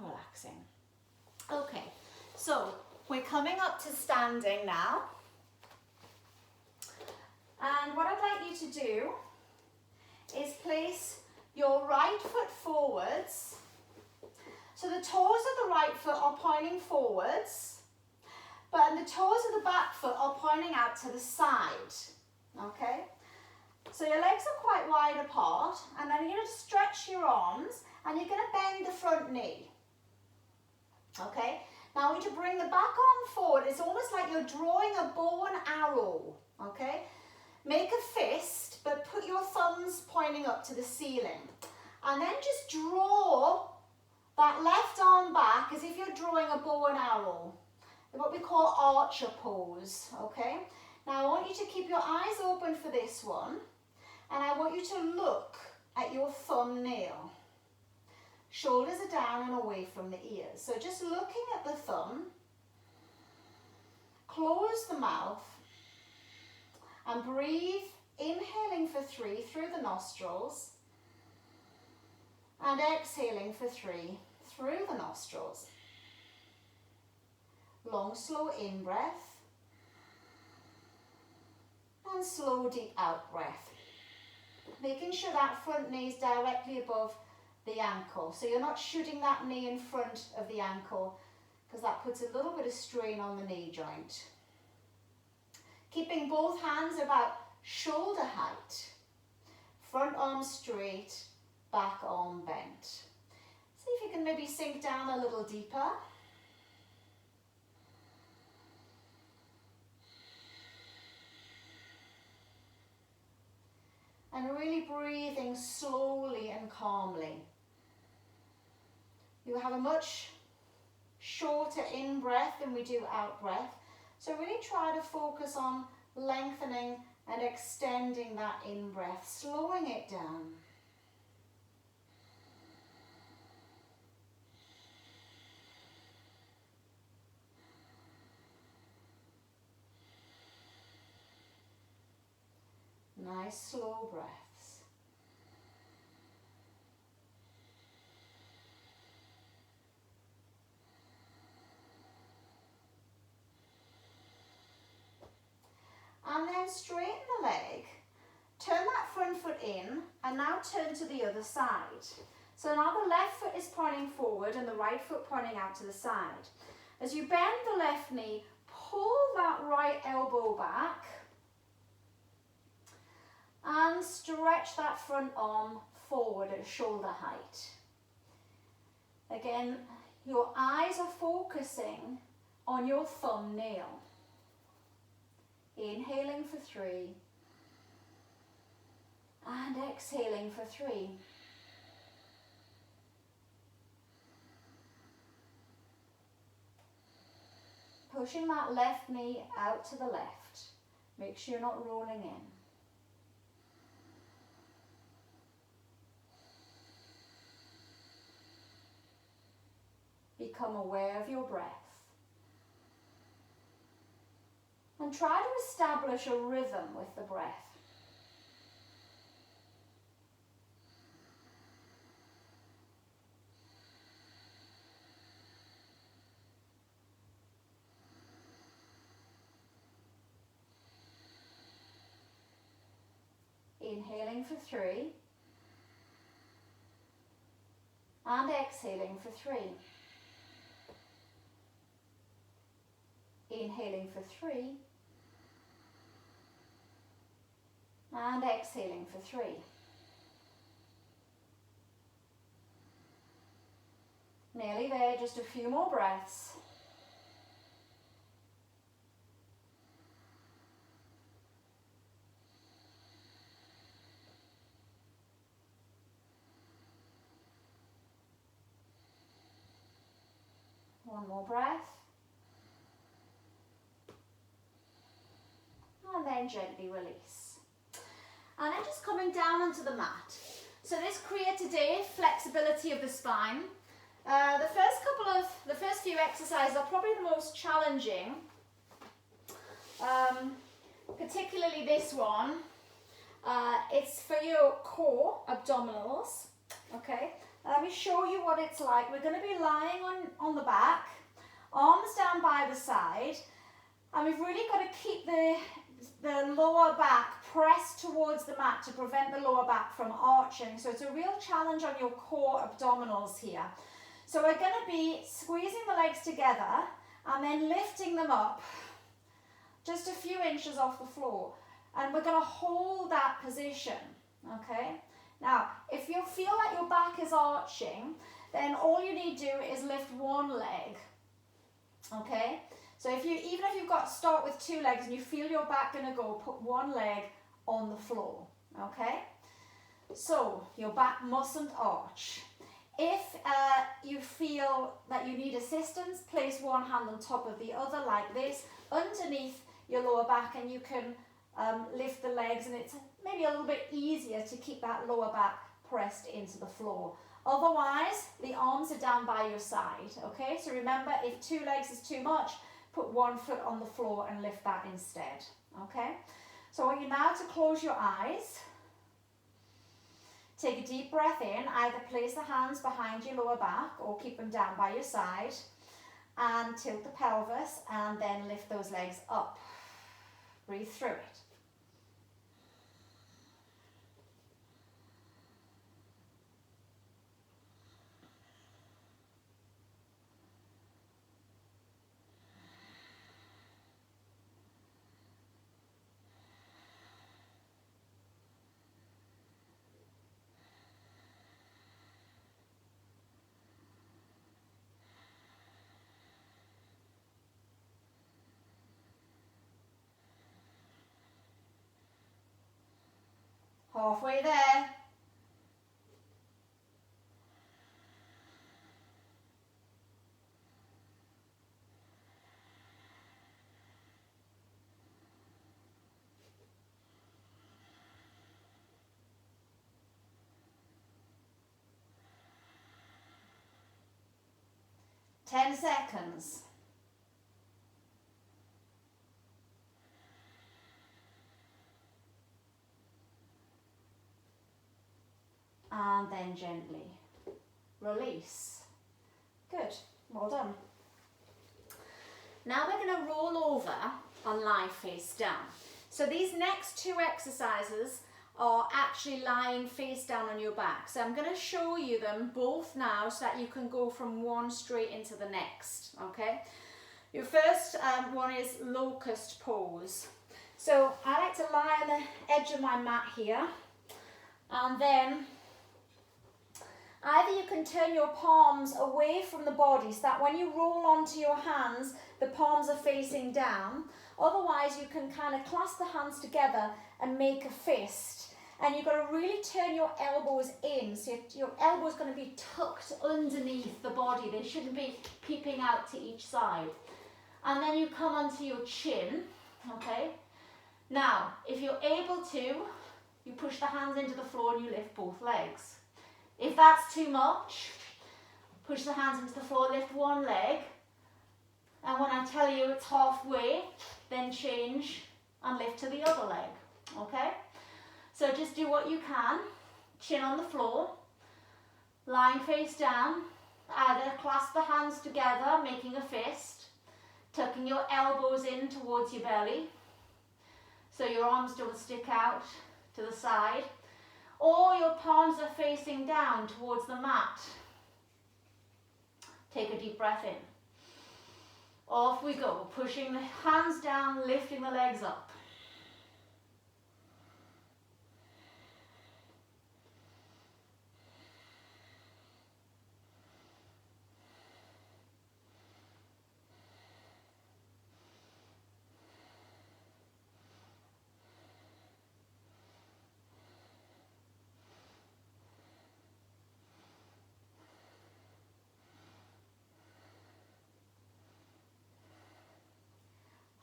relaxing. Okay, so we're coming up to standing now. And what I'd like you to do is place your right foot forwards. So the toes of the right foot are pointing forwards, but the toes of the back foot are pointing out to the side. Okay? So your legs are quite wide apart, and then you're going to stretch your arms, and you're going to bend the front knee. Okay? Now I want you to bring the back arm forward. It's almost like you're drawing a bow and arrow. Okay? Make a fist, but put your thumbs pointing up to the ceiling. And then just draw that left arm back as if you're drawing a bow and arrow. What we call archer pose, okay? Now I want you to keep your eyes open for this one, and I want you to look at your thumbnail. Shoulders are down and away from the ears. So just looking at the thumb, close the mouth, and breathe, inhaling for 3 through the nostrils, and exhaling for 3 through the nostrils. Long, slow in breath, and slow, deep out breath. Making sure that front knee is directly above the ankle. So you're not shooting that knee in front of the ankle, because that puts a little bit of strain on the knee joint. Keeping both hands about shoulder height. Front arm straight, back arm bent. See if you can maybe sink down a little deeper. And really breathing slowly and calmly. You have a much shorter in-breath than we do out-breath. So really try to focus on lengthening and extending that in-breath, slowing it down. Nice slow breaths. And then straighten the leg, turn that front foot in, and now turn to the other side. So now the left foot is pointing forward and the right foot pointing out to the side. As you bend the left knee, pull that right elbow back, and stretch that front arm forward at shoulder height. Again, your eyes are focusing on your thumbnail. Inhaling for 3 and exhaling for 3. Pushing that left knee out to the left. Make sure you're not rolling in. Become aware of your breath. And try to establish a rhythm with the breath. Inhaling for 3 and exhaling for 3. Inhaling for 3 and exhaling for 3. Nearly there, just a few more breaths. One more breath. And then gently release. And then just coming down onto the mat. So this Kriya today, flexibility of the spine. The first few exercises are probably the most challenging, particularly this one. It's for your core abdominals, okay? Let me show you what it's like. We're going to be lying on the back, arms down by the side, and we've really got to keep the lower back pressed towards the mat to prevent the lower back from arching. So it's a real challenge on your core abdominals here. So we're going to be squeezing the legs together and then lifting them up just a few inches off the floor. And we're going to hold that position, okay? Now, if you feel like your back is arching, then all you need to do is lift one leg, okay? So even if you've got to start with two legs and you feel your back going to go, put one leg on the floor, okay? So your back mustn't arch. If you feel that you need assistance, place one hand on top of the other like this, underneath your lower back, and you can lift the legs, and it's maybe a little bit easier to keep that lower back pressed into the floor. Otherwise, the arms are down by your side, okay? So remember, if two legs is too much, put one foot on the floor and lift that instead, okay? So I want you now to close your eyes. Take a deep breath in, either place the hands behind your lower back or keep them down by your side, and tilt the pelvis, and then lift those legs up. Breathe through it. Halfway there. Ten seconds. And then gently release. Good, well done. Now we're going to roll over and lie face down. So these next two exercises are actually lying face down on your back. So I'm going to show you them both now so that you can go from one straight into the next, okay? Your first one is locust pose. So I like to lie on the edge of my mat here, and then either you can turn your palms away from the body so that when you roll onto your hands, the palms are facing down. Otherwise, you can kind of clasp the hands together and make a fist. And you've got to really turn your elbows in. So your elbows going to be tucked underneath the body. They shouldn't be peeping out to each side. And then you come onto your chin, okay? Now, if you're able to, you push the hands into the floor and you lift both legs. If that's too much, push the hands into the floor, lift one leg, and when I tell you it's halfway, then change and lift to the other leg, okay? So just do what you can, chin on the floor, lying face down, either clasp the hands together, making a fist, tucking your elbows in towards your belly, so your arms don't stick out to the side, or your palms are facing down towards the mat. Take a deep breath in. Off we go, pushing the hands down, lifting the legs up.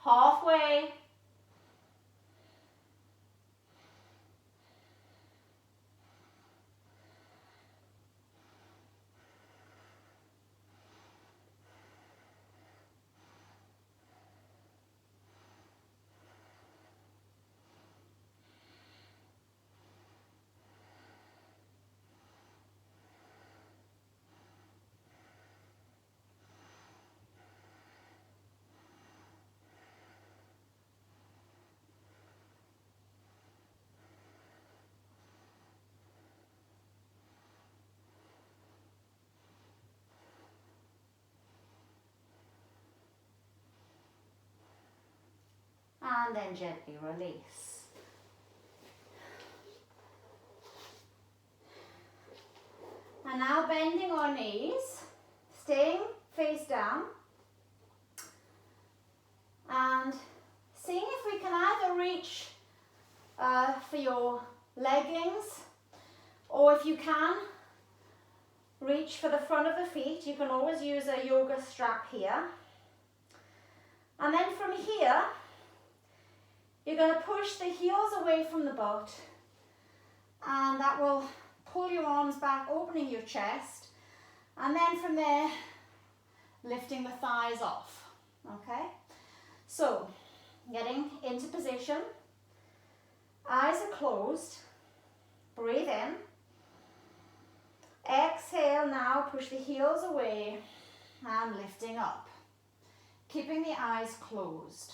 Halfway. and then gently release. And now bending our knees, staying face down, and seeing if we can either reach for your leggings, or if you can, reach for the front of the feet. You can always use a yoga strap here. And then from here, you're going to push the heels away from the butt, and that will pull your arms back, opening your chest, and then from there, lifting the thighs off, okay? So, getting into position, eyes are closed, breathe in, exhale now, push the heels away, and lifting up, keeping the eyes closed.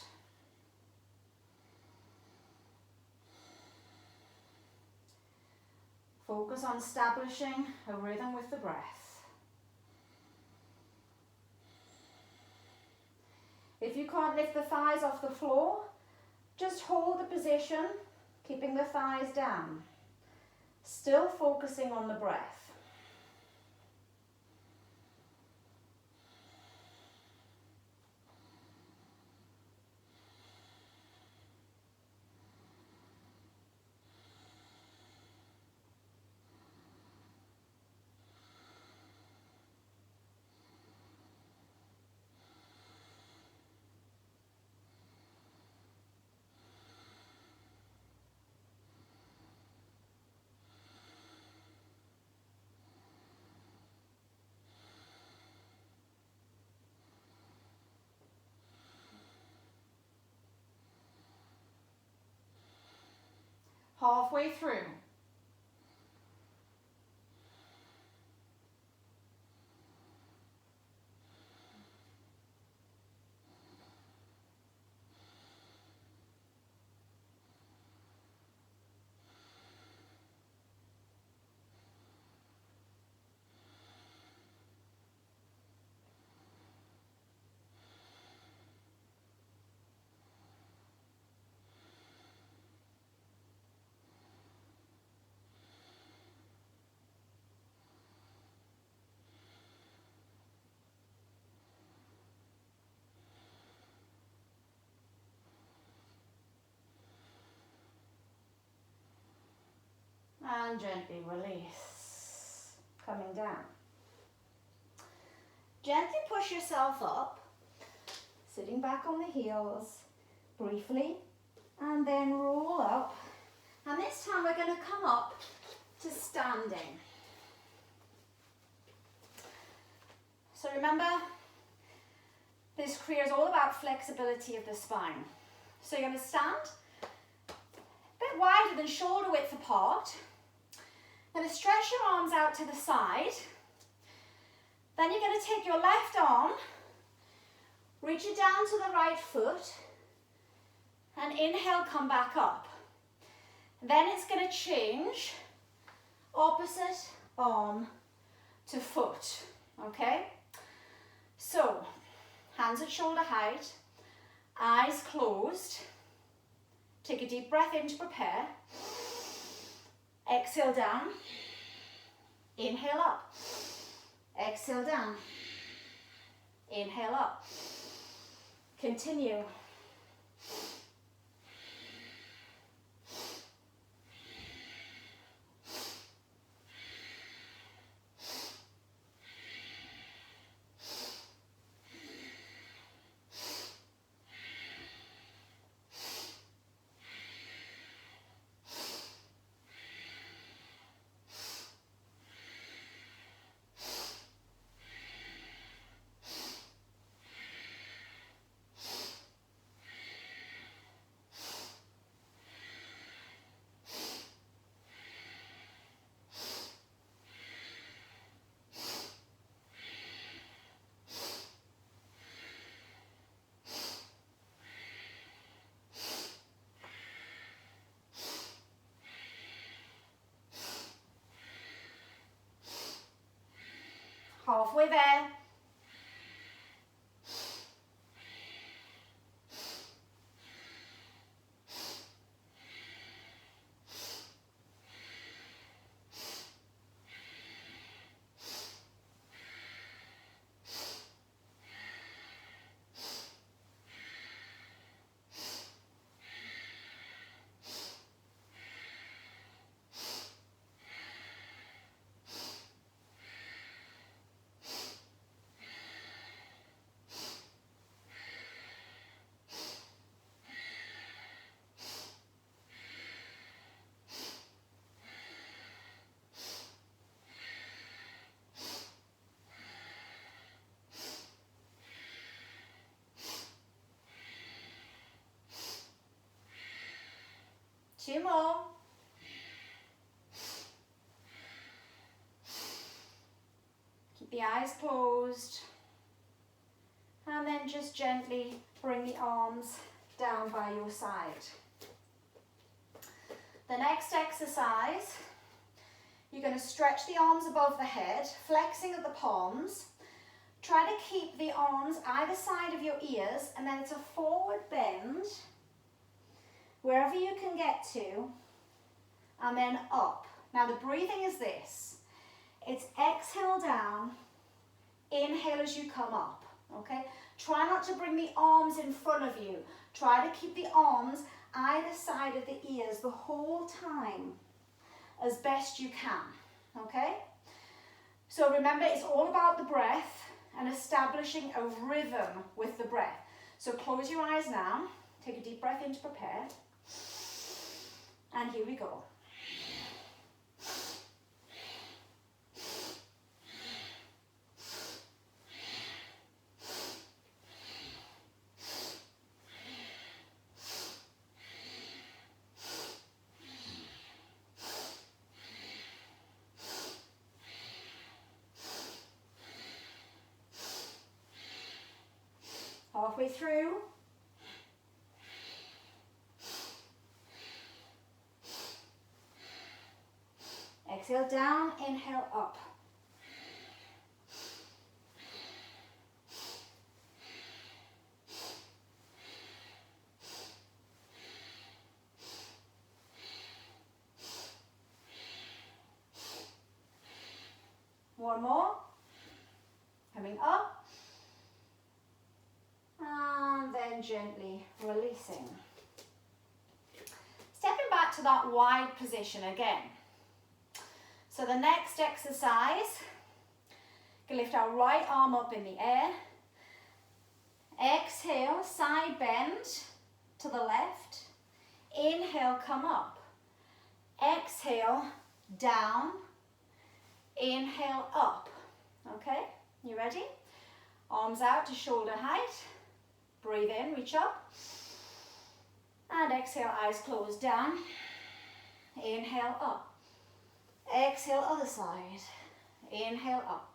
Focus on establishing a rhythm with the breath. If you can't lift the thighs off the floor, just hold the position, keeping the thighs down. Still focusing on the breath. Halfway through. And gently release, coming down. Gently push yourself up, sitting back on the heels, briefly, and then roll up. And this time we're going to come up to standing. So remember, this Kriya is all about flexibility of the spine. So you're going to stand a bit wider than shoulder width apart. Going to stretch your arms out to the side. Then you're going to take your left arm, reach it down to the right foot, and inhale, come back up. Then it's going to change, opposite arm to foot, okay? So, hands at shoulder height, eyes closed. Take a deep breath in to prepare. Exhale down, inhale up, exhale down, inhale up, continue. Halfway there. 2 more. Keep the eyes closed. And then just gently bring the arms down by your side. The next exercise, you're going to stretch the arms above the head, flexing at the palms. Try to keep the arms either side of your ears, and then it's a forward bend, wherever you can get to, and then up. Now the breathing is this. It's exhale down, inhale as you come up, okay? Try not to bring the arms in front of you. Try to keep the arms either side of the ears the whole time as best you can, okay? So remember, it's all about the breath and establishing a rhythm with the breath. So close your eyes now, take a deep breath in to prepare, and here we go. Halfway through. Exhale down, inhale up. One more. Coming up. And then gently releasing. Stepping back to that wide position again. So the next exercise, we can lift our right arm up in the air. Exhale, side bend to the left. Inhale, come up. Exhale, down. Inhale, up. Okay, you ready? Arms out to shoulder height. Breathe in, reach up. And exhale, eyes closed, down. Inhale, up. Exhale, other side. Inhale, up.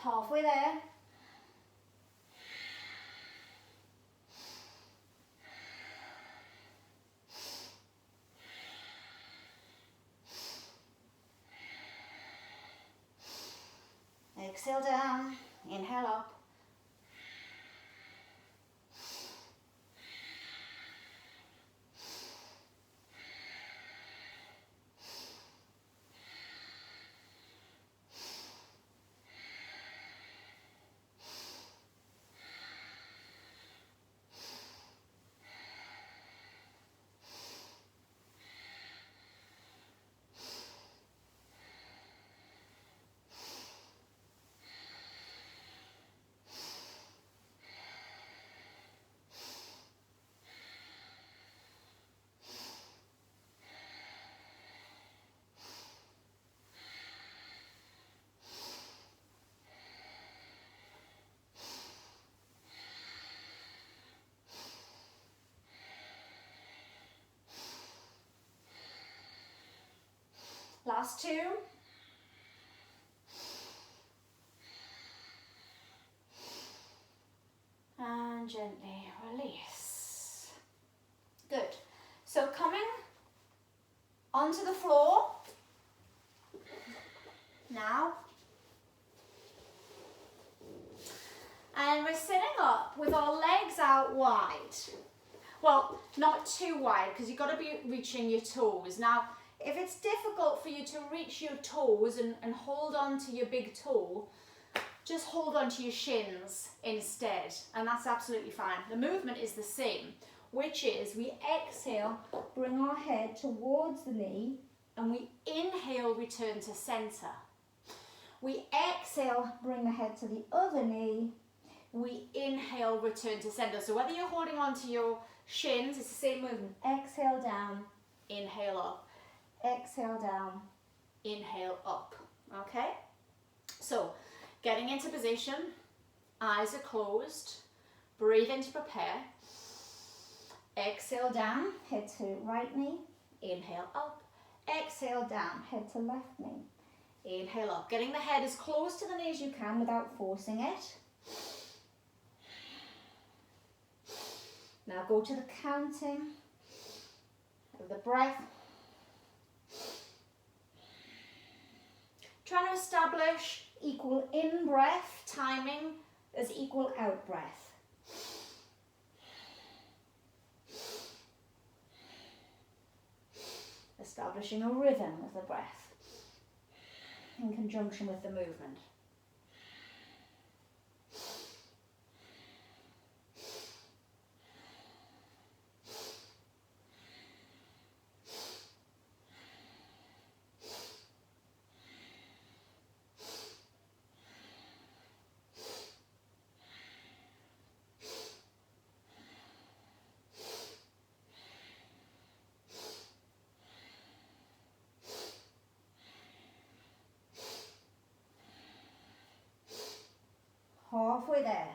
Halfway there. Exhale down, inhale up. Last two. And gently release. Good. So coming onto the floor. Now. And we're sitting up with our legs out wide. Well, not too wide because you've got to be reaching your toes. Now, if it's difficult for you to reach your toes and hold on to your big toe, just hold on to your shins instead, and that's absolutely fine. The movement is the same, which is we exhale, bring our head towards the knee, and we inhale, return to center. We exhale, bring the head to the other knee. We inhale, return to center. So whether you're holding on to your shins, it's the same movement. Exhale down, inhale up. Exhale down, inhale up. Okay? So, getting into position, eyes are closed, breathe in to prepare. Exhale down, head to right knee, inhale up. Exhale down, head to left knee, inhale up. Getting the head as close to the knee as you can without forcing it. Now go to the counting of the breath. Trying to establish equal in-breath timing as equal out-breath. Establishing a rhythm of the breath in conjunction with the movement. Halfway there.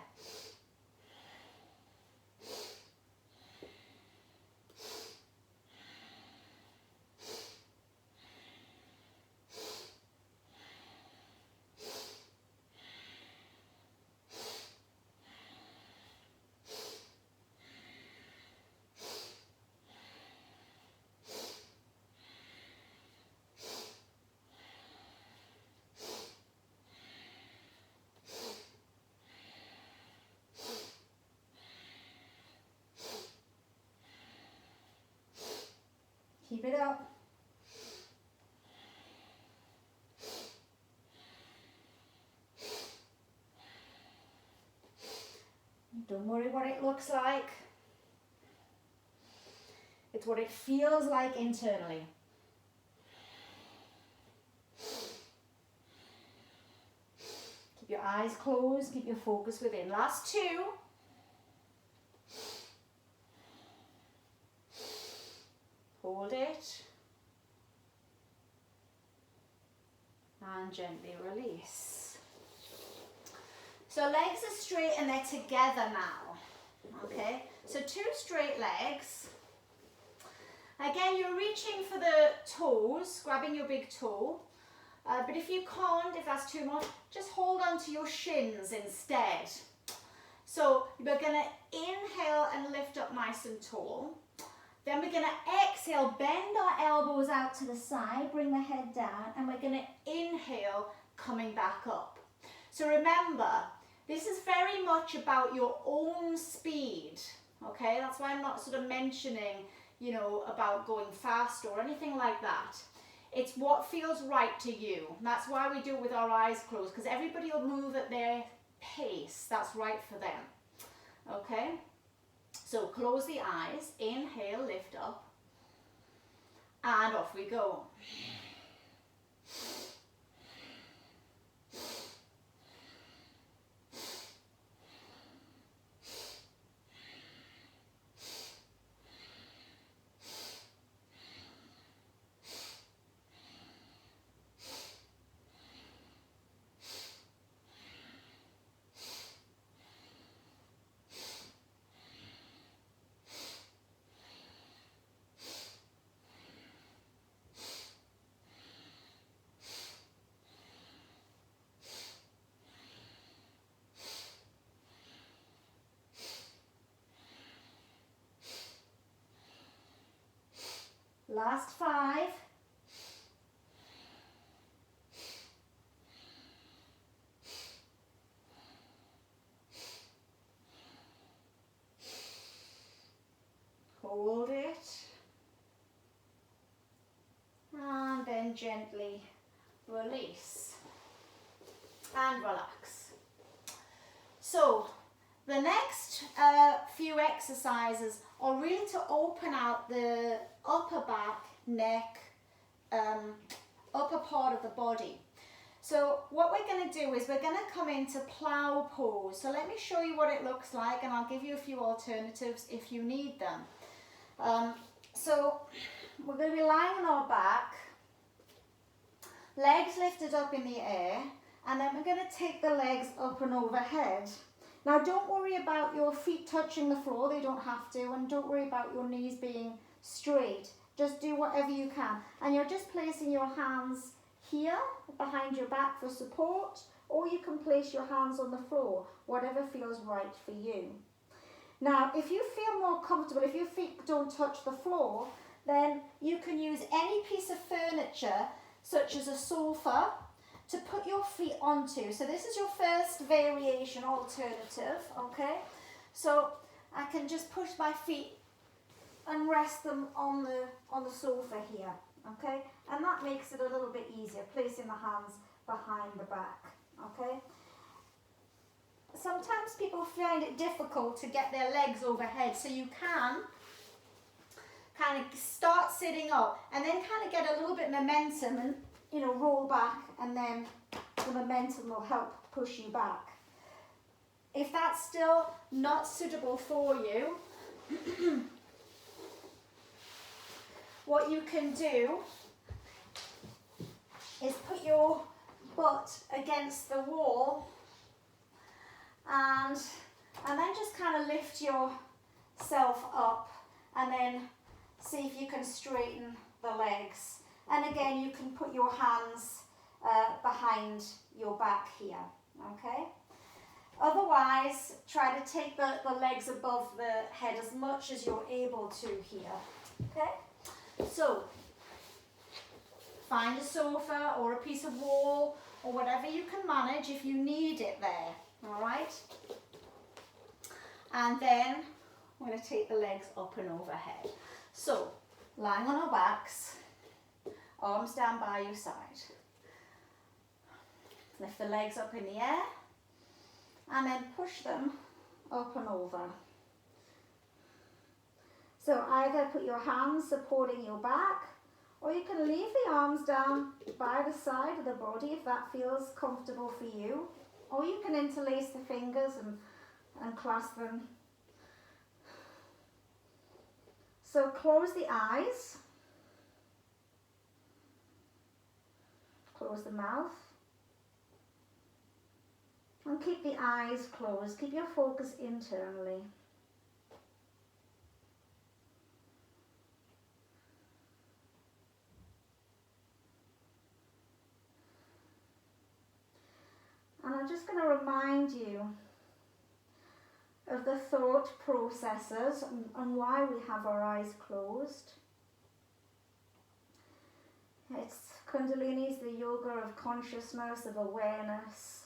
Keep it up. Don't worry what it looks like. It's what it feels like internally. Keep your eyes closed, keep your focus within. Last two. Hold it. And gently release. So legs are straight and they're together now. Okay, so two straight legs. Again, you're reaching for the toes, grabbing your big toe. But if you can't, if that's too much, just hold on to your shins instead. So we're going to inhale and lift up nice and tall. Then we're going to exhale, bend our elbows out to the side, bring the head down, and we're going to inhale, coming back up. So remember, this is very much about your own speed, okay? That's why I'm not sort of mentioning, you know, about going fast or anything like that. It's what feels right to you. That's why we do it with our eyes closed, because everybody will move at their pace that's right for them, okay? So close the eyes, inhale, lift up, and off we go. Last 5. Hold it. And then gently release and relax. So the next few exercises are really to open out the upper back, neck, upper part of the body. So what we're going to do is we're going to come into plow pose. So let me show you what it looks like, and I'll give you a few alternatives if you need them. So we're going to be lying on our back, legs lifted up in the air, and then we're going to take the legs up and overhead. Now don't worry about your feet touching the floor, they don't have to, and don't worry about your knees being straight. Just do whatever you can. And you're just placing your hands here behind your back for support, or you can place your hands on the floor, whatever feels right for you. Now, if you feel more comfortable, if your feet don't touch the floor, then you can use any piece of furniture, such as a sofa, to put your feet onto. So this is your first variation alternative, okay? So I can just push my feet and rest them on the sofa here, okay? And that makes it a little bit easier, placing the hands behind the back, okay? Sometimes people find it difficult to get their legs overhead, so you can kind of start sitting up and then kind of get a little bit of momentum and, you know, roll back, and then the momentum will help push you back. If that's still not suitable for you, what you can do is put your butt against the wall and then just kind of lift yourself up, and then see if you can straighten the legs. And again, you can put your hands behind your back here, okay? Otherwise, try to take the legs above the head as much as you're able to here, okay? So, find a sofa or a piece of wall or whatever you can manage if you need it there, all right? And then we're going to take the legs up and overhead. So, lying on our backs, arms down by your side. Lift the legs up in the air and then push them up and over. So either put your hands supporting your back, or you can leave the arms down by the side of the body if that feels comfortable for you. Or you can interlace the fingers and clasp them. So close the eyes, close the mouth, and keep the eyes closed. Keep your focus internally. And I'm just going to remind you of the thought processes and why we have our eyes closed. It's Kundalini is the yoga of consciousness, of awareness.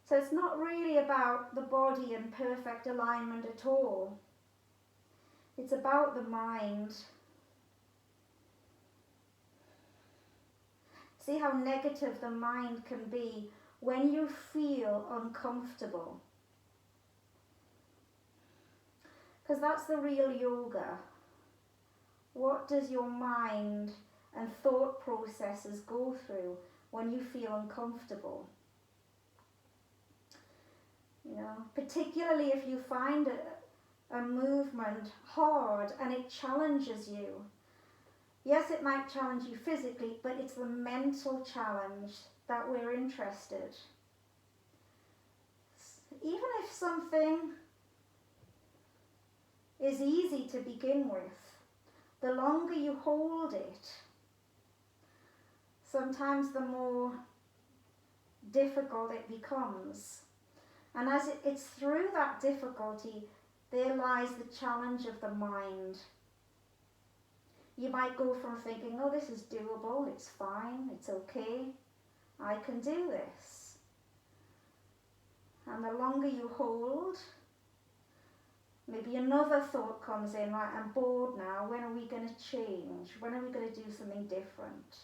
So it's not really about the body in perfect alignment at all. It's about the mind. See how negative the mind can be when you feel uncomfortable. Because that's the real yoga. What does your mind and thought processes go through when you feel uncomfortable? You know, particularly if you find a movement hard and it challenges you. Yes, it might challenge you physically, but it's the mental challenge that we're interested. Even if something is easy to begin with, the longer you hold it, sometimes the more difficult it becomes. And as it's through that difficulty, there lies the challenge of the mind. You might go from thinking, oh, this is doable, it's fine, it's okay, I can do this. And the longer you hold, maybe another thought comes in, like, I'm bored now, when are we going to change? When are we going to do something different?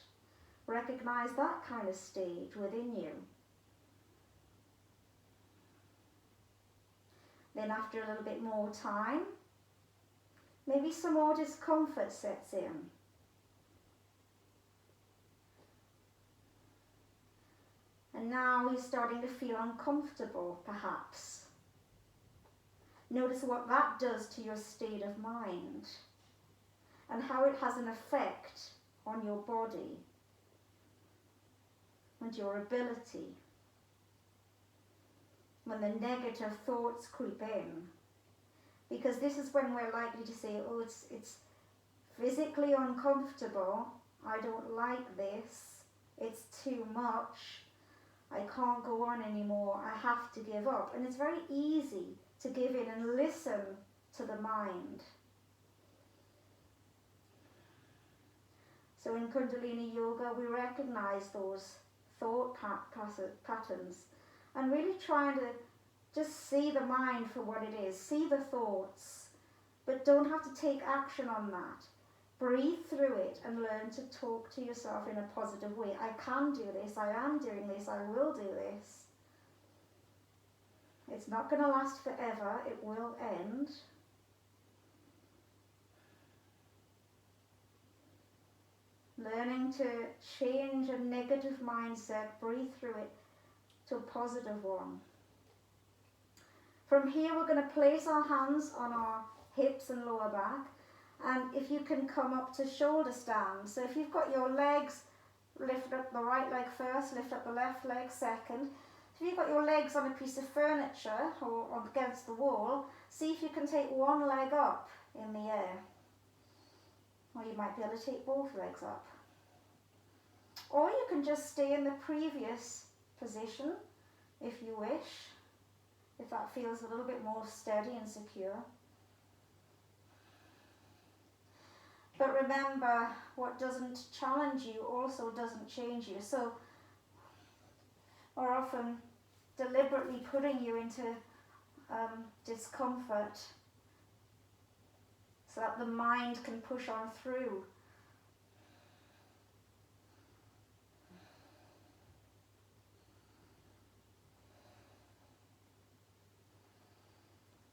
Recognize that kind of stage within you. Then after a little bit more time, maybe some more discomfort sets in. And now you're starting to feel uncomfortable, perhaps. Notice what that does to your state of mind and how it has an effect on your body and your ability. When the negative thoughts creep in, because this is when we're likely to say, oh, it's physically uncomfortable, I don't like this, it's too much, I can't go on anymore, I have to give up. And it's very easy to give in and listen to the mind. So in Kundalini Yoga, we recognize those thought patterns and really trying to just see the mind for what it is, see the thoughts, but don't have to take action on that. Breathe through it and learn to talk to yourself in a positive way. I can do this, I am doing this, I will do this. It's not going to last forever, it will end. Learning to change a negative mindset, breathe through it to a positive one. From here we're going to place our hands on our hips and lower back, and if you can come up to shoulder stand. So if you've got your legs, lift up the right leg first, lift up the left leg second. If you've got your legs on a piece of furniture or against the wall, see if you can take one leg up in the air. Or you might be able to take both legs up. Or you can just stay in the previous position if you wish, if that feels a little bit more steady and secure. But remember, what doesn't challenge you also doesn't change you. So we're often deliberately putting you into discomfort so that the mind can push on through.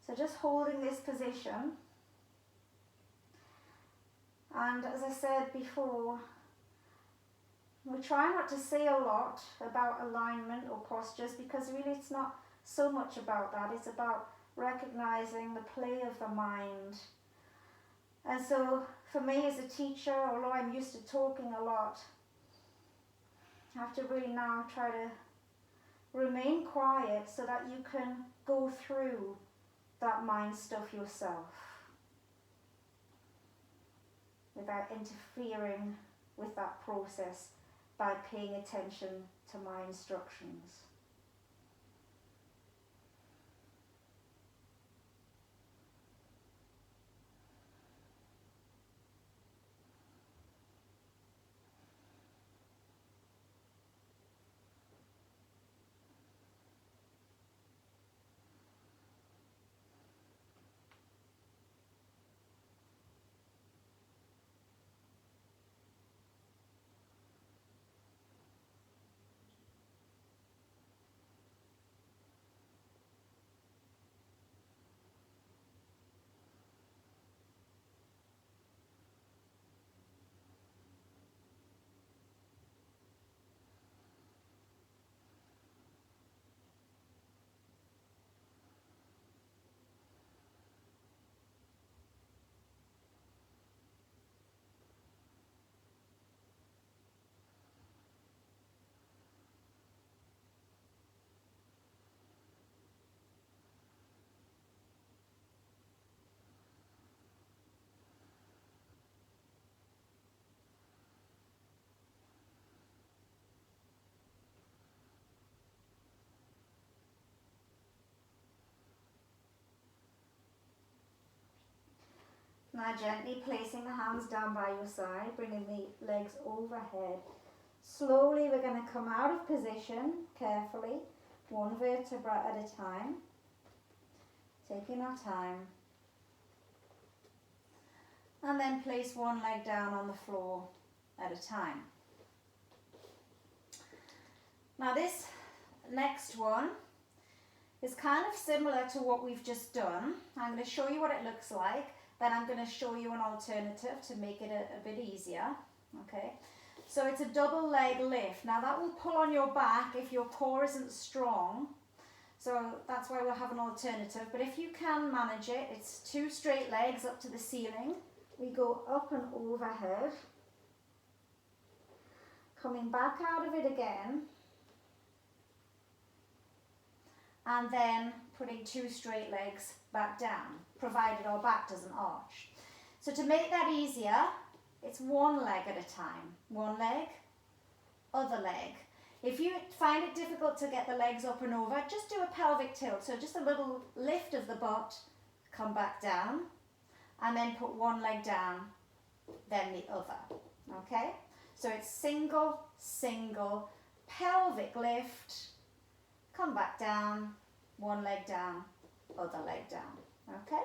So just holding this position. And as I said before, we try not to say a lot about alignment or postures, because really it's not so much about that. It's about recognizing the play of the mind. And so for me as a teacher, although I'm used to talking a lot, I have to really now try to remain quiet so that you can go through that mind stuff yourself without interfering with that process by paying attention to my instructions. Now gently placing the hands down by your side, bringing the legs overhead. Slowly we're going to come out of position, carefully, one vertebra at a time. Taking our time. And then place one leg down on the floor at a time. Now this next one is kind of similar to what we've just done. I'm going to show you what it looks like, then I'm going to show you an alternative to make it a bit easier. Okay, so it's a double leg lift. Now that will pull on your back if your core isn't strong, so that's why we'll have an alternative. But if you can manage it, it's 2 straight legs up to the ceiling. We go up and overhead, coming back out of it again, and then putting 2 straight legs back down, provided our back doesn't arch. So to make that easier, it's one leg at a time. One leg, other leg. If you find it difficult to get the legs up and over, just do a pelvic tilt. So just a little lift of the butt, come back down, and then put one leg down, then the other. Okay? So it's single, single, pelvic lift, come back down, one leg down, other leg down. Okay?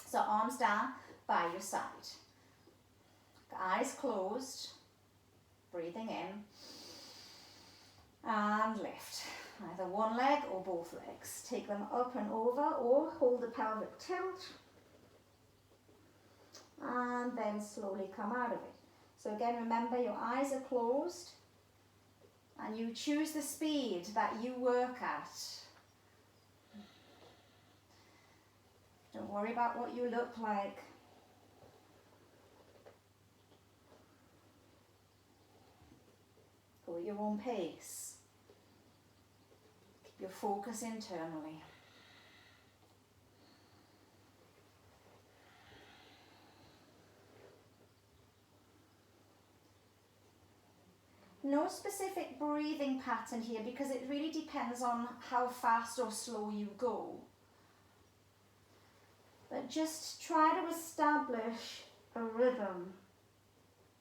So arms down by your side. Eyes closed, breathing in, and lift. Either one leg or both legs. Take them up and over, or hold the pelvic tilt, and then slowly come out of it. So again, remember your eyes are closed, and you choose the speed that you work at. Don't worry about what you look like. Go at your own pace. Keep your focus internally. No specific breathing pattern here, because it really depends on how fast or slow you go. But just try to establish a rhythm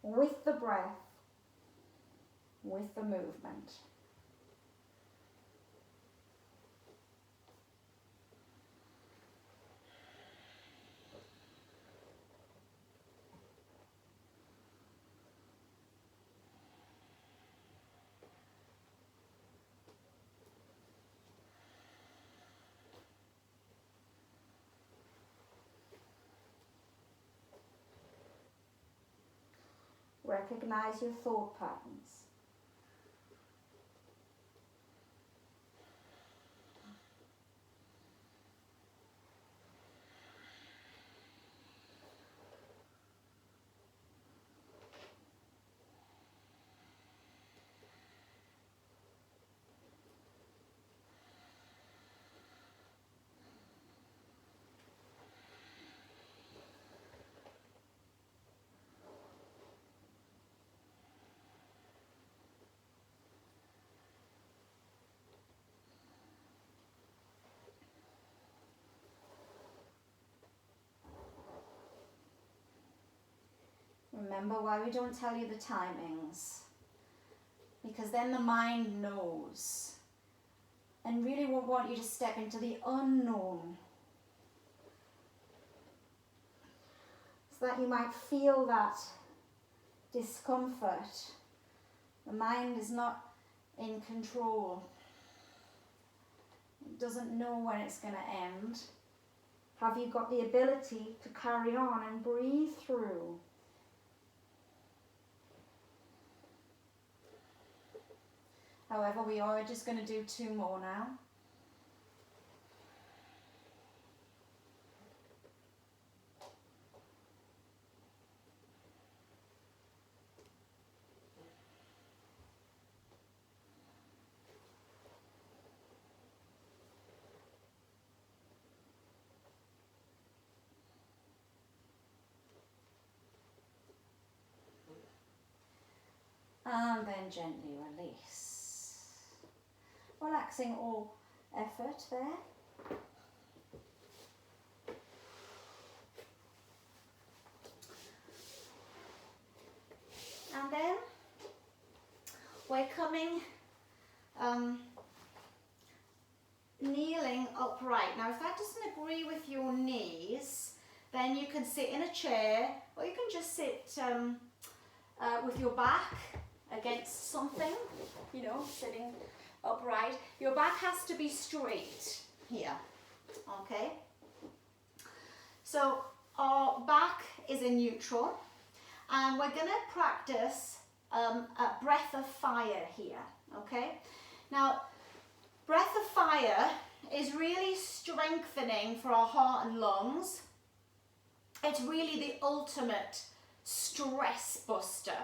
with the breath, with the movement. Recognize your thought patterns. Remember why we don't tell you the timings, because then the mind knows, and really we want you to step into the unknown, so that you might feel that discomfort. The mind is not in control. It doesn't know when it's going to end. Have you got the ability to carry on and breathe through? However, we are just going to do 2 more now. And then gently release. Relaxing all effort there. we're coming, kneeling upright. Now, if that doesn't agree with your knees, then you can sit in a chair, or you can just sit with your back against something, you know, sitting upright. Your back has to be straight here, okay? So our back is in neutral, and we're going to practice a breath of fire here, okay? Now, breath of fire is really strengthening for our heart and lungs. It's really the ultimate stress buster.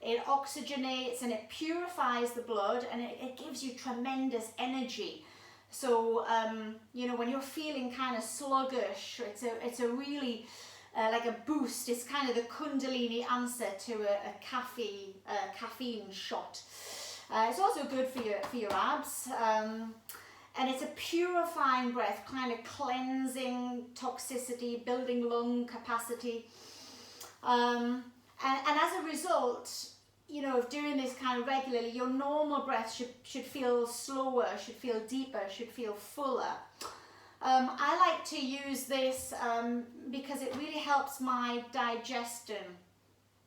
It oxygenates and it purifies the blood, and it gives you tremendous energy. So, you know, when you're feeling kind of sluggish, it's a really, like a boost. It's kind of the Kundalini answer to a caffeine shot. It's also good for your abs. And it's a purifying breath, kind of cleansing toxicity, building lung capacity. And as a result, you know, of doing this kind of regularly, your normal breath should feel slower, should feel deeper, should feel fuller. I like to use this because it really helps my digestion,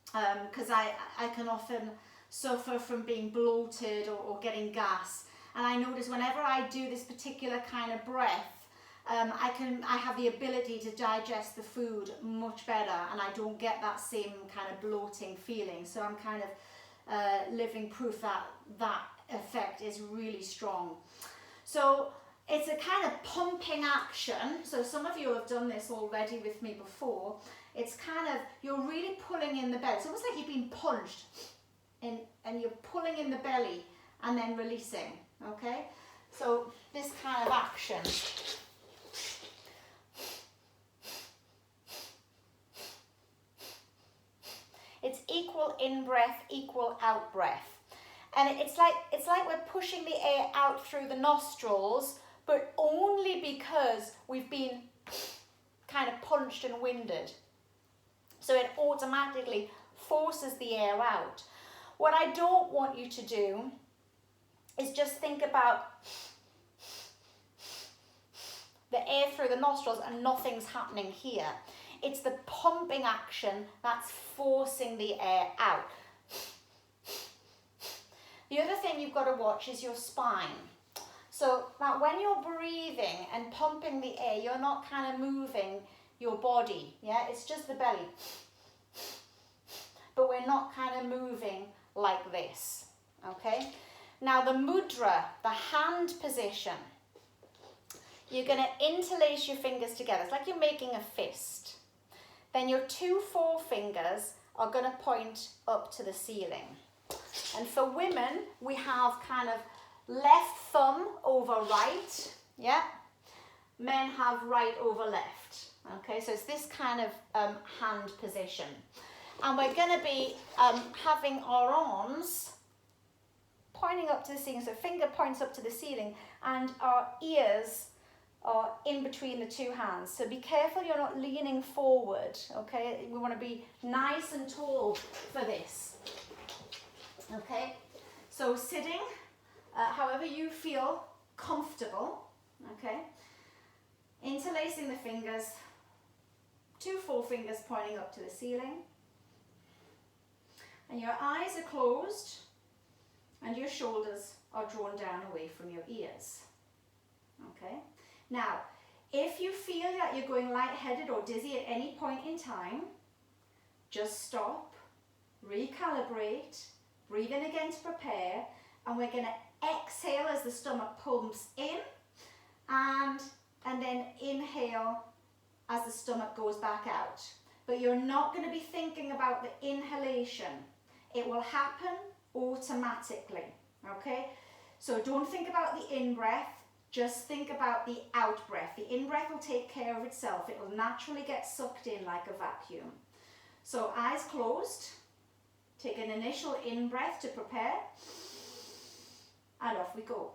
because I can often suffer from being bloated or getting gas. And I notice whenever I do this particular kind of breath, I have the ability to digest the food much better, and I don't get that same kind of bloating feeling. So I'm kind of living proof that that effect is really strong. So it's a kind of pumping action. So some of you have done this already with me before. It's kind of, you're really pulling in the belly. It's almost like you've been punched in, and you're pulling in the belly and then releasing, okay? So this kind of action. It's equal in breath, equal out breath. And it's like we're pushing the air out through the nostrils, but only because we've been kind of punched and winded. So it automatically forces the air out. What I don't want you to do is just think about the air through the nostrils and nothing's happening here. It's the pumping action that's forcing the air out. The other thing you've got to watch is your spine. So that when you're breathing and pumping the air, you're not kind of moving your body, yeah? It's just the belly. But we're not kind of moving like this, okay? Now the mudra, the hand position, you're going to interlace your fingers together. It's like you're making a fist. Then your 2 forefingers are going to point up to the ceiling. And for women, we have kind of left thumb over right, yeah? Men have right over left, okay? So it's this kind of hand position. And we're going to be having our arms pointing up to the ceiling. So finger points up to the ceiling, and our ears are in between the 2 hands. So be careful you're not leaning forward, okay? We want to be nice and tall for this, okay? So sitting, however you feel comfortable, okay? Interlacing the fingers, 2 forefingers pointing up to the ceiling. And your eyes are closed and your shoulders are drawn down away from your ears, okay? Now, if you feel that you're going lightheaded or dizzy at any point in time, just stop, recalibrate, breathe in again to prepare, and we're going to exhale as the stomach pumps in, and then inhale as the stomach goes back out. But you're not going to be thinking about the inhalation. It will happen automatically, okay? So don't think about the in-breath, just think about the out-breath. The in-breath will take care of itself. It will naturally get sucked in like a vacuum. So eyes closed, take an initial in-breath to prepare, and off we go.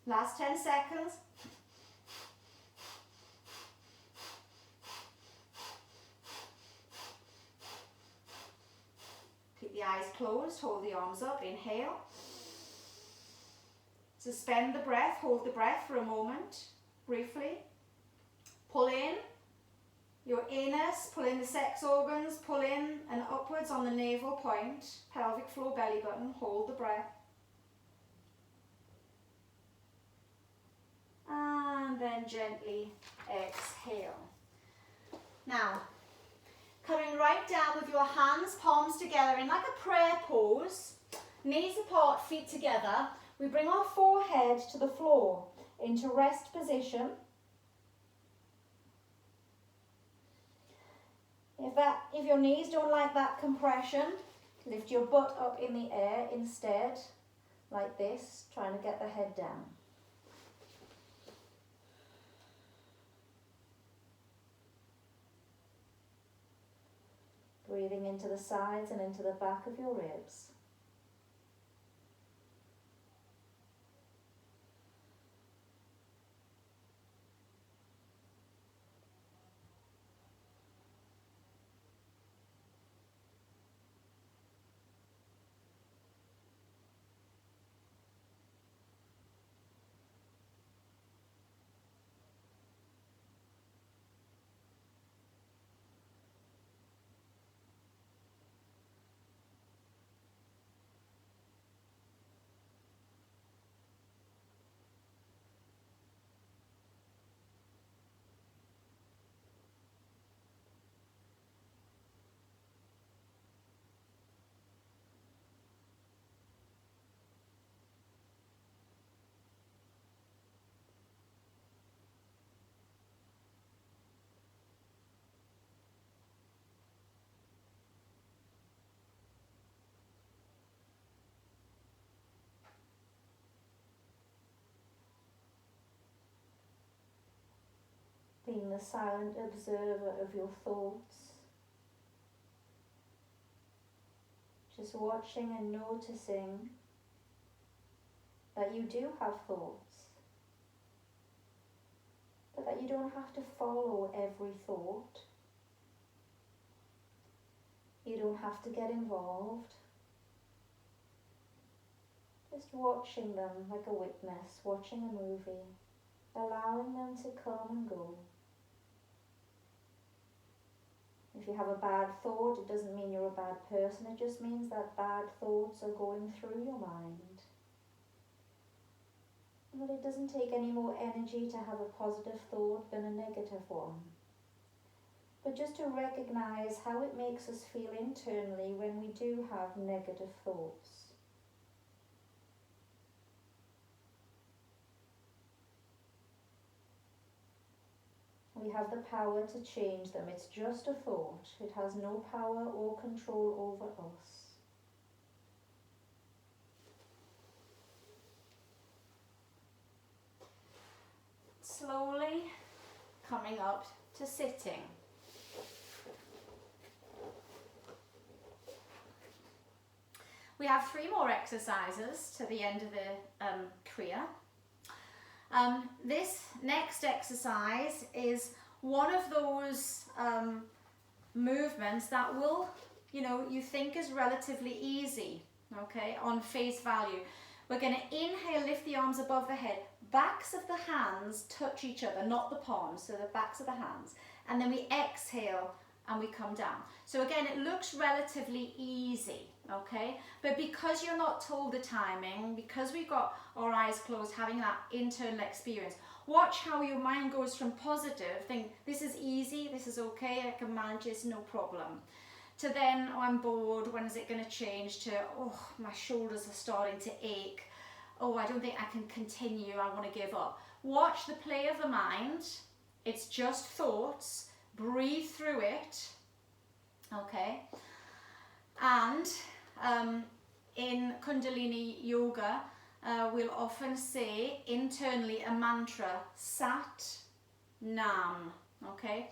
Last 10 seconds. Keep the eyes closed, hold the arms up, inhale. Suspend the breath, hold the breath for a moment, briefly. Pull in your anus, pull in the sex organs, pull in and upwards on the navel point, pelvic floor, belly button, hold the breath. And then gently exhale. Now, coming right down with your hands, palms together in like a prayer pose, knees apart, feet together. We bring our forehead to the floor into rest position. If your knees don't like that compression, lift your butt up in the air instead, like this, trying to get the head down. Breathing into the sides and into the back of your ribs. Being the silent observer of your thoughts. Just watching and noticing that you do have thoughts, but that you don't have to follow every thought. You don't have to get involved. Just watching them like a witness, watching a movie, allowing them to come and go. If you have a bad thought, it doesn't mean you're a bad person, it just means that bad thoughts are going through your mind. But it doesn't take any more energy to have a positive thought than a negative one. But just to recognize how it makes us feel internally when we do have negative thoughts. We have the power to change them. It's just a thought. It has no power or control over us. Slowly coming up to sitting. We have 3 more exercises to the end of the Kriya. This next exercise is one of those movements that will, you think is relatively easy, okay, on face value. We're going to inhale, lift the arms above the head. Backs of the hands touch each other, not the palms, so the backs of the hands. And then we exhale and we come down. So again, it looks relatively easy, okay? But because you're not told the timing, because we've got our eyes closed, having that internal experience, watch how your mind goes from positive, think this is easy, this is okay, I can manage this, no problem, to then, oh, I'm bored, when is it going to change, to, oh, my shoulders are starting to ache, oh, I don't think I can continue, I want to give up. Watch the play of the mind. It's just thoughts. Breathe through it, okay? And in Kundalini yoga, we'll often say internally a mantra, Sat Nam, okay?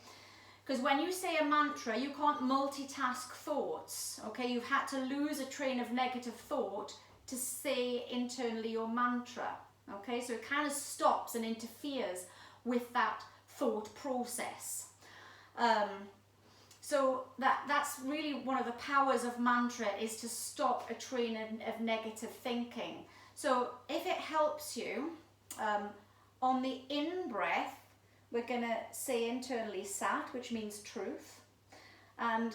Because when you say a mantra, you can't multitask thoughts, okay? You've had to lose a train of negative thought to say internally your mantra, Okay, so it kind of stops and interferes with that thought process. So that's really one of the powers of mantra, is to stop a train of negative thinking. So if it helps you, on the in breath, we're going to say internally Sat, which means truth. And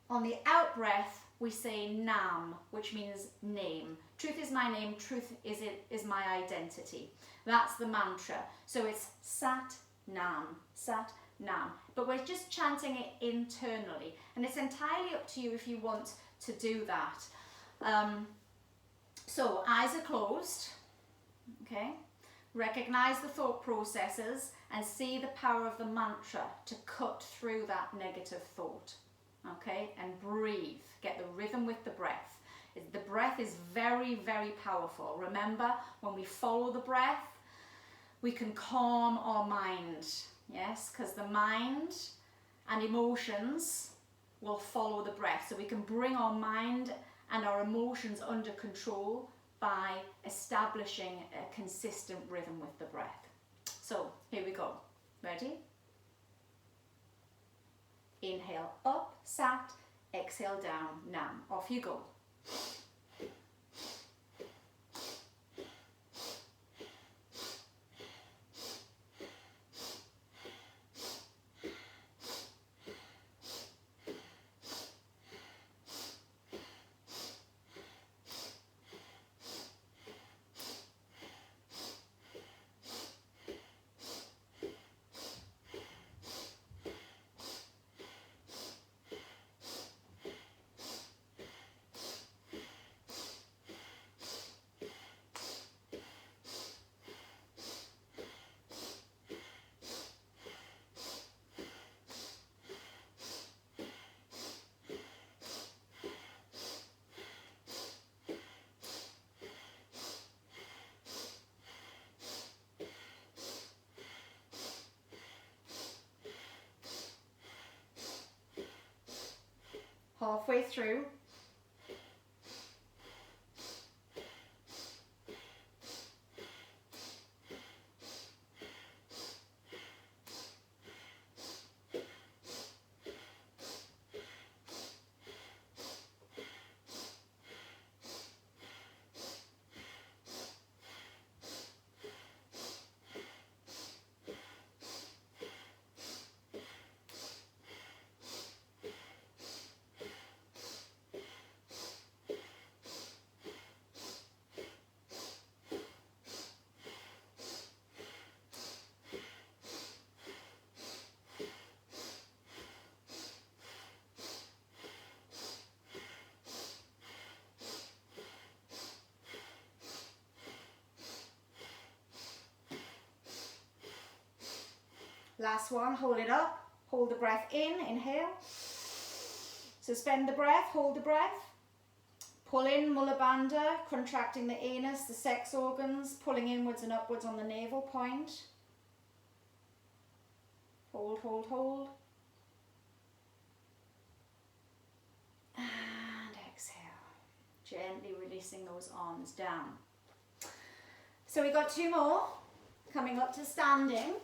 on the out breath, we say Nam, which means name. Truth is my name, truth is my identity. That's the mantra. So it's Sat Nam, Sat Nam. But we're just chanting it internally. And it's entirely up to you if you want to do that. So eyes are closed. Okay. Recognize the thought processes and see the power of the mantra to cut through that negative thought. Okay, and breathe. Get the rhythm with the breath. The breath is very, very powerful. Remember, when we follow the breath, we can calm our mind. Yes, because the mind and emotions will follow the breath. So we can bring our mind and our emotions under control by establishing a consistent rhythm with the breath. So here we go. Ready? Inhale up, Sat. Exhale down, Nam. Off you go. Halfway through. Last one, hold it up, hold the breath in, inhale. Suspend the breath, hold the breath. Pull in Mula Bandha, contracting the anus, the sex organs, pulling inwards and upwards on the navel point. Hold, hold, hold. And exhale. Gently releasing those arms down. So we got two more, coming up to standing.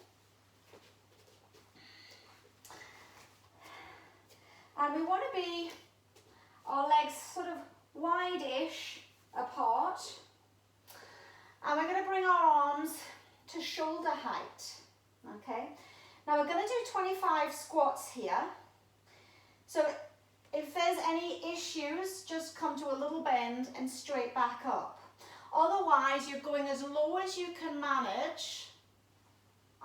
And we want to be our legs sort of wide-ish apart. And we're going to bring our arms to shoulder height. Okay. Now we're going to do 25 squats here. So if there's any issues, just come to a little bend and straight back up. Otherwise, you're going as low as you can manage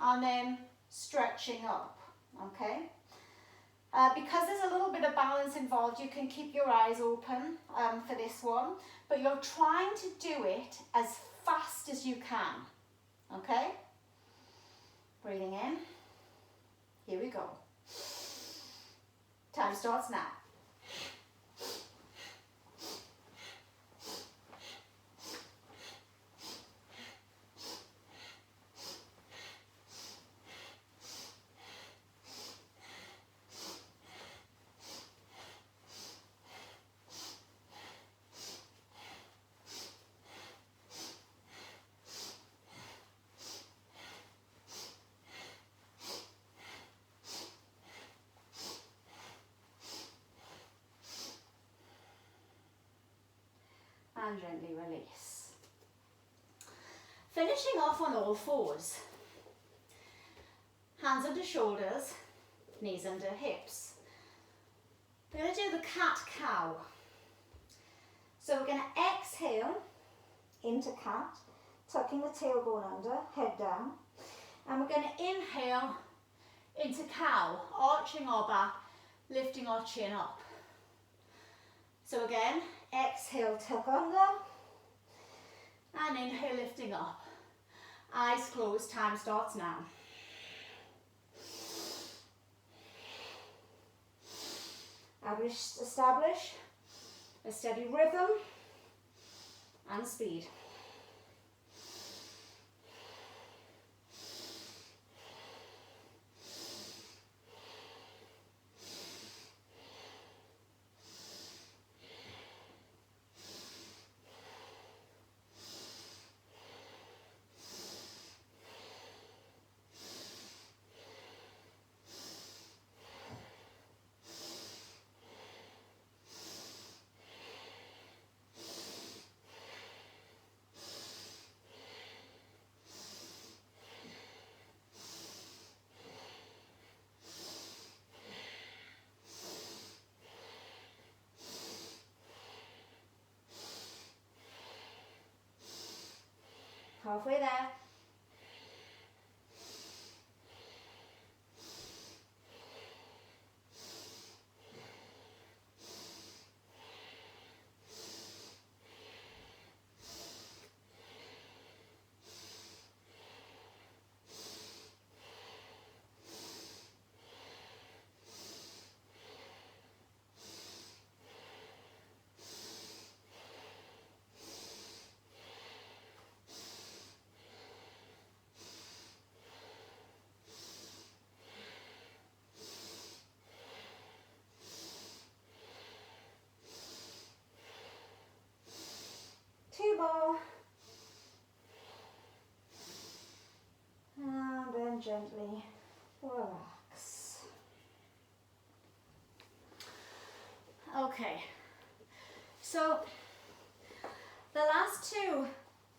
and then stretching up. Okay. Because there's a little bit of balance involved, you can keep your eyes open for this one, but you're trying to do it as fast as you can, okay? Breathing in, here we go. Time starts now. and gently release. Finishing off on all fours. Hands under shoulders, knees under hips. We're going to do the cat-cow. So we're going to exhale into cat, tucking the tailbone under, head down. And we're going to inhale into cow, arching our back, lifting our chin up. So again, exhale, tuck under, and inhale, lifting up. Eyes closed, time starts now. Establish a steady rhythm and speed. Halfway there. Two more. And then gently relax. Okay, so the last two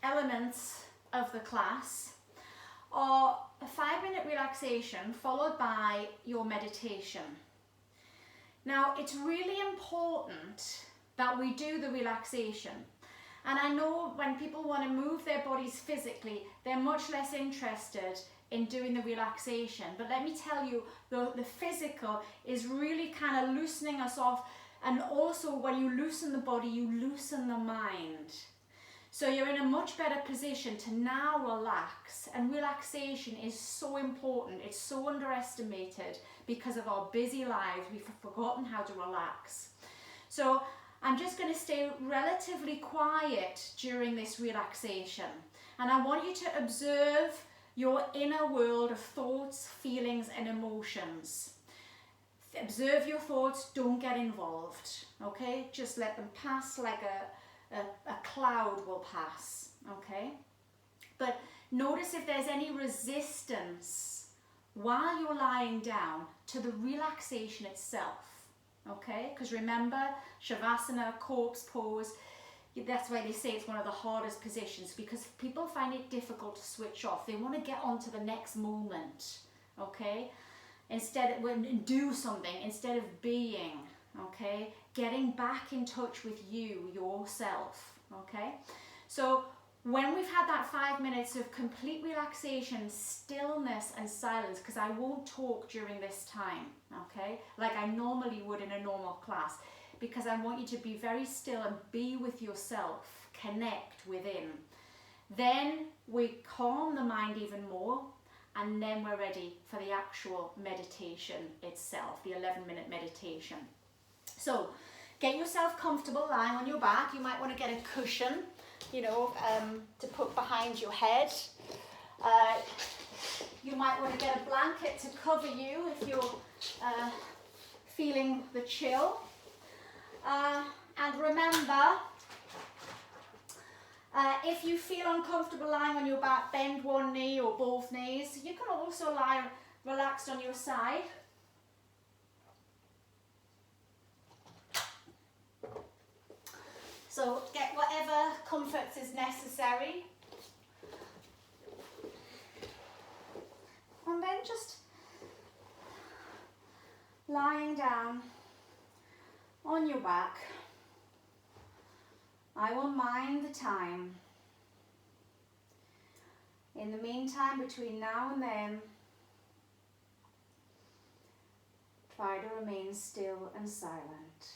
elements of the class are a 5-minute relaxation followed by your meditation. Now, it's really important that we do the relaxation. And I know when people want to move their bodies physically, they're much less interested in doing the relaxation. But let me tell you, the physical is really kind of loosening us off. And also when you loosen the body, you loosen the mind. So you're in a much better position to now relax. And relaxation is so important. It's so underestimated because of our busy lives. We've forgotten how to relax. So I'm just going to stay relatively quiet during this relaxation. And I want you to observe your inner world of thoughts, feelings, and emotions. Observe your thoughts, don't get involved, okay? Just let them pass like a cloud will pass, okay? But notice if there's any resistance while you're lying down to the relaxation itself. Okay, because remember, Shavasana, corpse pose, that's why they say it's one of the hardest positions, because people find it difficult to switch off. They want to get on to the next moment, okay? Do something instead of being, okay? Getting back in touch with you, yourself, okay? So when we've had that 5 minutes of complete relaxation, stillness and silence, because I won't talk during this time, okay, like I normally would in a normal class, because I want you to be very still and be with yourself, connect within. Then we calm the mind even more, and then we're ready for the actual meditation itself, the 11-minute meditation. So get yourself comfortable lying on your back. You might want to get a cushion, you know, to put behind your head. You might want to get a blanket to cover you if you're feeling the chill. And remember, if you feel uncomfortable lying on your back, bend one knee or both knees. You can also lie relaxed on your side. So So get whatever comforts is necessary. And then just lying down on your back. I will mind the time. In the meantime, between now and then, try to remain still and silent.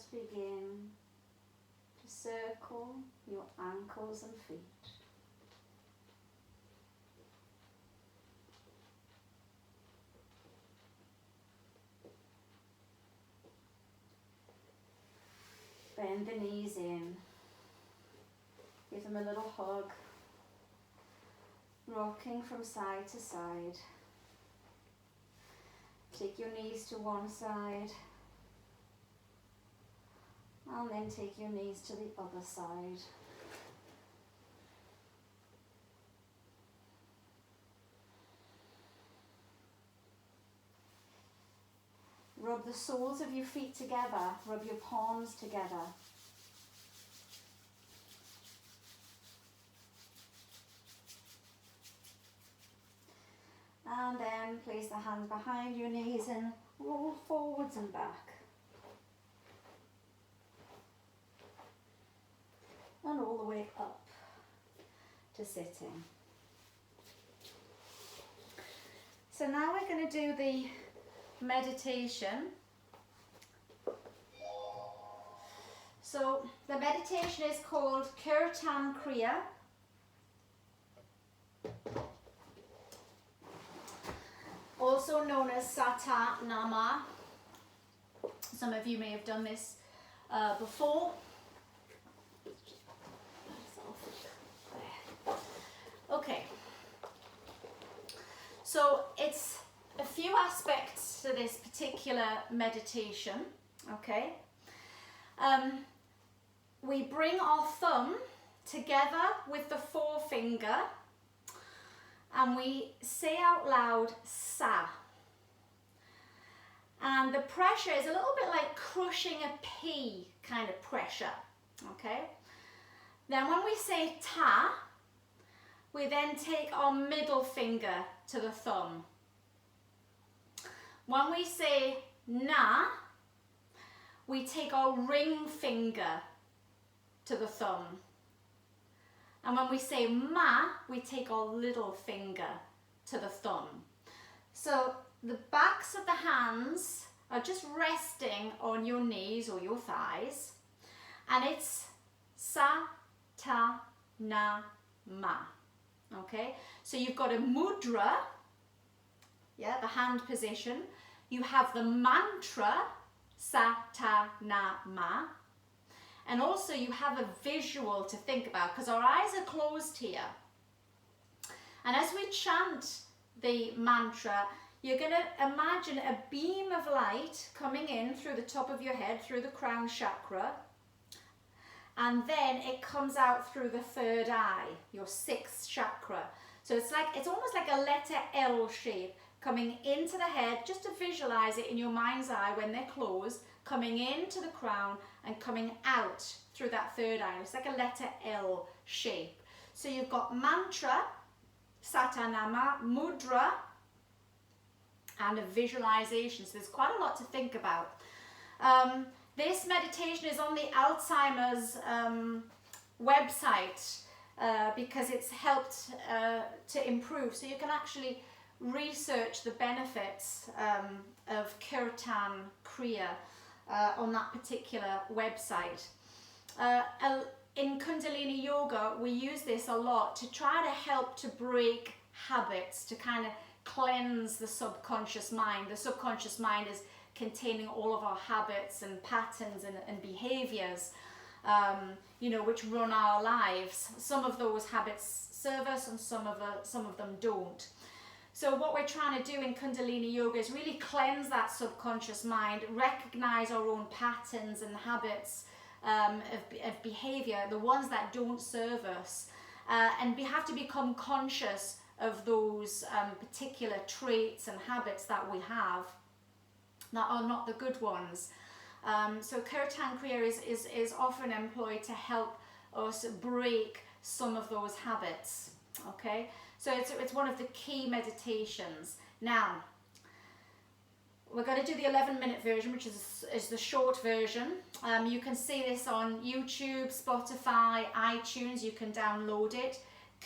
just begin to circle your ankles and feet. Bend the knees in. Give them a little hug. Rocking from side to side. Take your knees to one side. And then take your knees to the other side. Rub the soles of your feet together. Rub your palms together. And then place the hands behind your knees and roll forwards and back. And all the way up to sitting. So now we're going to do the meditation. So the meditation is called Kirtan Kriya. Also known as Sata Nama. Some of you may have done this before. Okay. So it's a few aspects to this particular meditation. Okay. We bring our thumb together with the forefinger. And we say out loud, Sa. And the pressure is a little bit like crushing a pea kind of pressure, okay? Then when we say Ta, we then take our middle finger to the thumb. When we say Na, we take our ring finger to the thumb. And when we say Ma, we take our little finger to the thumb. So the backs of the hands are just resting on your knees or your thighs. And it's Sa, Ta, Na, Ma. Okay? So you've got a mudra, yeah, the hand position. You have the mantra, Sa, Ta, Na, Ma. And also you have a visual to think about because our eyes are closed here. And as we chant the mantra, you're going to imagine a beam of light coming in through the top of your head, through the crown chakra. And then it comes out through the third eye, your sixth chakra. So it's almost like a letter L shape coming into the head, just to visualize it in your mind's eye when they're closed, coming into the crown and coming out through that third eye. It's like a letter L shape. So you've got mantra, satanama, mudra, and a visualization. So there's quite a lot to think about. This meditation is on the Alzheimer's website because it's helped to improve. So you can actually research the benefits of Kirtan Kriya on that particular website. In Kundalini Yoga, we use this a lot to try to help to break habits, to kind of cleanse the subconscious mind. The subconscious mind is containing all of our habits and patterns and behaviors, which run our lives. Some of those habits serve us and some of them don't. So what we're trying to do in Kundalini Yoga is really cleanse that subconscious mind, recognize our own patterns and habits of behavior, the ones that don't serve us, and we have to become conscious of those particular traits and habits that we have that are not the good ones. So Kirtan Kriya is often employed to help us break some of those habits. Okay, so it's one of the key meditations. Now, we're going to do the 11-minute version, which is the short version. You can see this on YouTube, Spotify, iTunes. You can download it,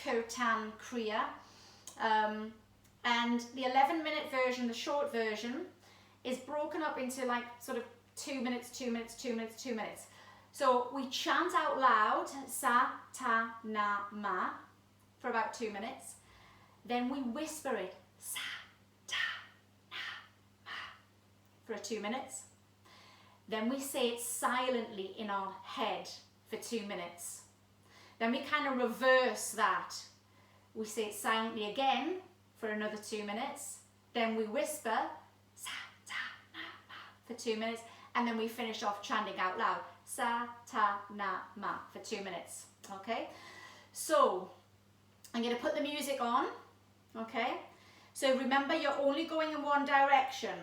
Kirtan Kriya. And the 11-minute version, the short version, is broken up into like sort of 2 minutes, 2 minutes, 2 minutes, 2 minutes. So we chant out loud, sa, ta, na, ma, for about 2 minutes. Then we whisper it, sa, ta, na, ma, for 2 minutes. Then we say it silently in our head for 2 minutes. Then we kind of reverse that. We say it silently again for another 2 minutes. Then we whisper, sa, ta, na, ma, for 2 minutes. And then we finish off chanting out loud, sa, ta, na, ma, for 2 minutes. Okay? So, I'm going to put the music on. Okay? So remember, you're only going in one direction.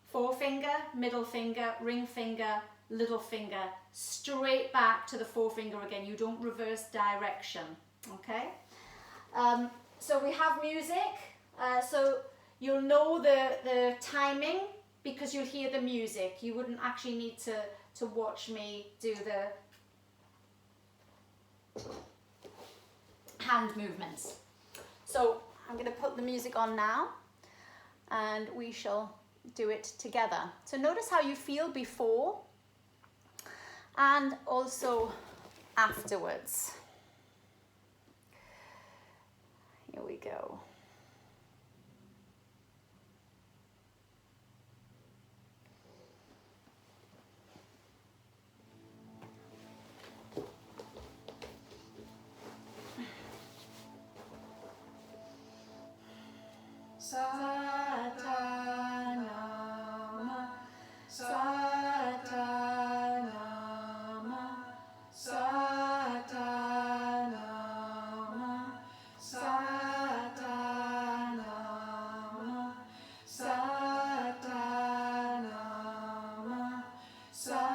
Forefinger, middle finger, ring finger, little finger, straight back to the forefinger again. You don't reverse direction. Okay? So we have music. So you'll know the timing because you'll hear the music. You wouldn't actually need to watch me do the hand movements. So I'm going to put the music on now and we shall do it together. So notice how you feel before and also afterwards. Here we go. Sa